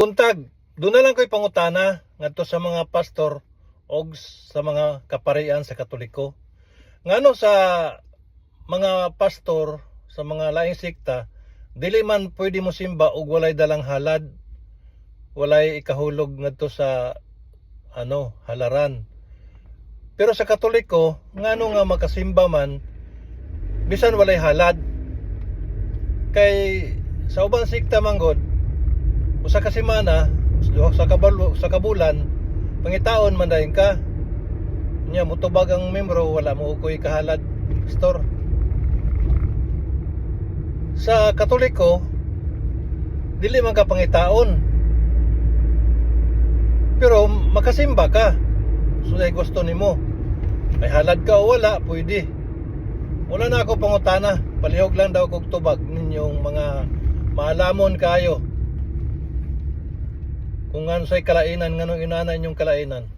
Buntag, doon na lang ko'y pangutana ngadto sa mga pastor o sa mga kaparian sa Katoliko. Ngano sa mga pastor sa mga laing sikta, dili man pwede mo simba og walay dalang halad, walay ikahulog ngadto sa halaran. Pero sa Katoliko, ngano nga makasimba man bisan walay halad? Kay sa ubang sikta manggod, usa ka semana, sa kabulan, pangitaon man dayon ka. Nya mutubag ang membro, wala mo koy kahalad store. Sa Katoliko, dili man ka pangitaon. Pero makasimba ka. Sunay gusto nimo. May halad ka o wala, pwede. Wala na ako pangutana. Palihog lang daw kog tubag ninyong mga maalamon kayo. Kung ano sa'y kalainan, nganong inana inyong kalainan.